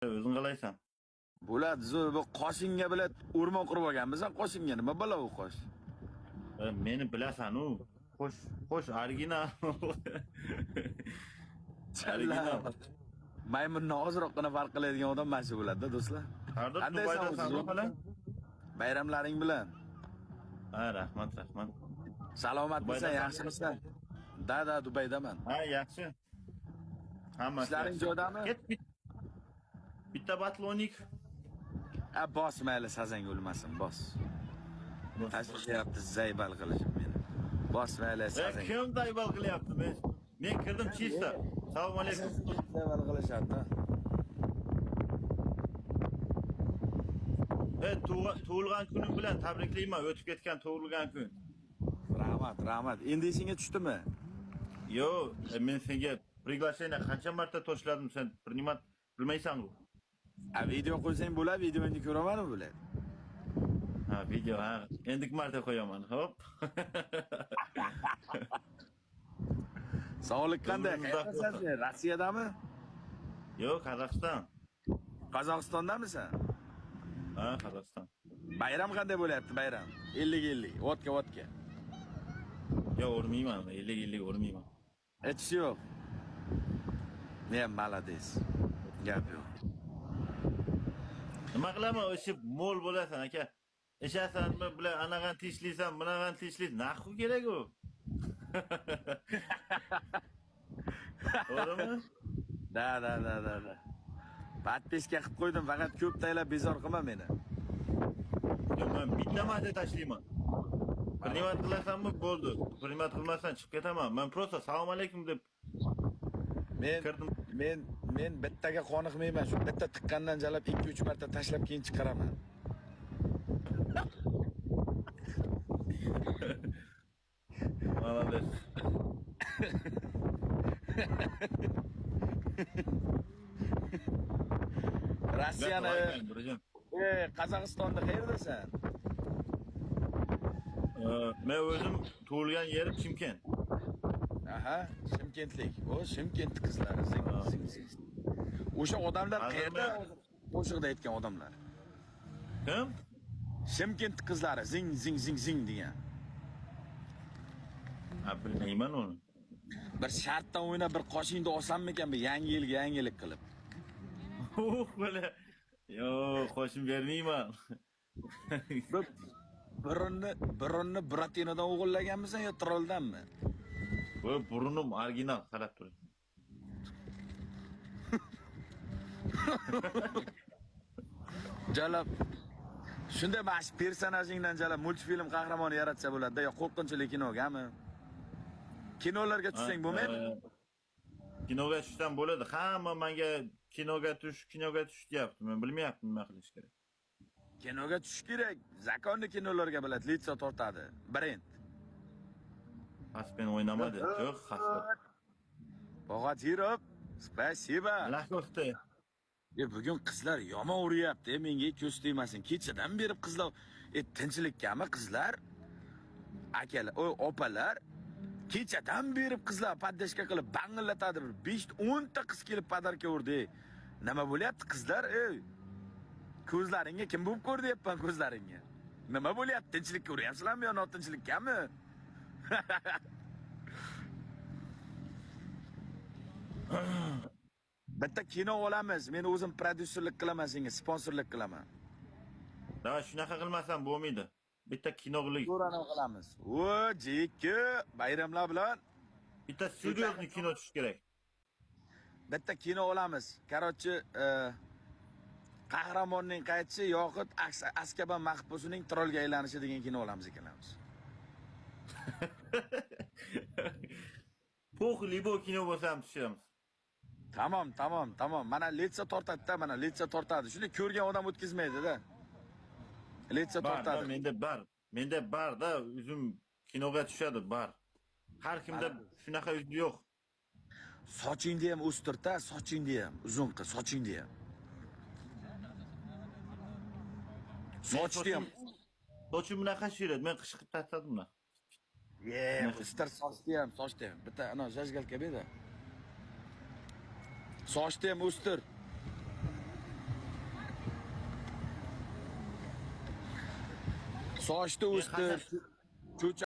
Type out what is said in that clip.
O'zing qalaysan? Bo'ladi, zo'r bu qoshingga bilat o'rmon qurib olganmisan, qoshingga nima balo u qosh? Meni bilasan-u. Xo'sh, original. Original. Maymunni ozroqgina farq qiladigan odam mana shu bo'ladi-da, do'stlar. Qanday Dubaydasan hali? Bayramlaring bilan. Ha, rahmat. Salomatmisan, yaxshimisan? Da, Dubaydaman. Ha, yaxshi. Hammasi. Ishlaring joydami? Ket bitta batlonik. Bos mayli, sazang o'lmasin, bos. Tashlayapti zaybal qilishim meni. Bos mayli, sazang. Kim zaybal qilyapti men? Men kirdim chista. Assalomu alaykum. Zaybal qilishadi. Tug'ilgan kuning bilan tabriklayman, o'tib ketgan tug'ilgan kun. Rahmat. Endi esingga tushdimi? Yo, men senga приглашение qancha marta toshladim, sen bilmaysan-ku. Video qo'ysang bo'ladi, videoingni ko'raman-ku bo'ladi. Ha, video ha. Endi marta qo'yaman, hop. Sog'lik qanday? Qayerdasan? Rossiyadami? Yo, Qozog'iston. Qozog'istondamisan? Ha, Qozog'iston. Bayram qanday bo'lyapti, bayram? 50-50, vodka. Yo, urmayman, 50 urmayman. Hech yo'q. Men malades. Gap yo'q. Nima qilaman, o'sha mol bo'lasan aka. Ishasanmi, bilan anaqani tishlaysan, bunaqani tishlaysan, naqu kerak u. To'g'rimi? Da. Podpiska qilib qo'ydim, faqat ko'p taylab bezor qilma meni. Yo, men bitta marta tashlayman. Primat qilasanmi, bo'ldi. Primat qilmasdan chiqib ketaman. Men просто assalomu alaykum deb men bittaga qoniqmayman. Shu bitta tiqqandan jalab 2-3 marta tashlab keyin chiqaraman. Молодец. Rossiyani, Qozog'istonni qayerdasan? Men o'zim tug'ilgan yerim Chimkent. Aha, Chimkentlik. O Chimkent qizlari. O'sha odamlar qayerda? Qo'shiqda aytgan odamlar. Kim? Chimkent qizlari zing degan. Bilmayman uni. Bir shartdan o'ynab bir qoshingni olsammikan bu yangilik qilib. Bo'la. Yo, qo'shim bermayman. Birinni Bratinodan o'g'illaganmisan yo Troldanmi? Bu burnim original, qarab tur. Jalab. Shunday bash personajingdan jalab multfilm qahramoni yaratsa bo'ladi-da, yo qo'rqinchli kinogami? Kinolarga tushsang bo'lmaydi? Kinoga tushsam bo'ladi. Hamma menga kinoga tush deyapti. Men bilmayapman nima qilish kerak. Kinoga tushish kerak. Zakonni kinolarga biladi, litsa tortadi. Brend. Aspen o'ynamadi. Yo'q, xasta. Bog'atirov, spasiba. Lahko'fta. Bugun qizlar yomon uryapti. Menga ko'z tegmasin. Kechadan beri qizlar, tinchlikmi qizlar? Akalar, opalar kechadan beri qizlar poddashka qilib bangillatadi. 5-10 ta qiz kelib podarka urdi. Nima bo'lyapti qizlar? Ko'zlaringga kim bo'lib ko'rdiyapman ko'zlaringga? Nima bo'lyapti? Tinchlikka uryapsizlarmi yo notinchlikkami? Bitta kino olamiz. Men o'zim prodyuserlik qilaman, senga sponsorlik qilaman. Da, shunaqa qilmasam bo'lmaydi. Bitta kino qilamiz. O, jikki, bayramlar bilan bitta studiyoviy kino tush kerak. Bitta kino olamiz. Qarochi, qahramonning qaytishi yoxud Azkaban mahbusining trolga aylanishi degan kino olamiz ekanamiz. Libo kino bo'lsam tushamiz. Tamom. Mana litsa tortadi-da, tortadi. Shuni ko'rgan odam o'tkazmaydi-da. Litsa tortadi. Menda bar-da, o'zim kinoga tushadi, bar. Har kimda shunaqa o'zi yo'q. Sochingni ham o'stirta, sochingni ham uzun qil, sochingni ham. Sochim bunaqa shiradi, men qish qilib tashladim buni. O'stir sochni ham. Bitta ana jajgalka berdi. Sochni ham o'stir. sochni o'stir, qachon- cho'chqa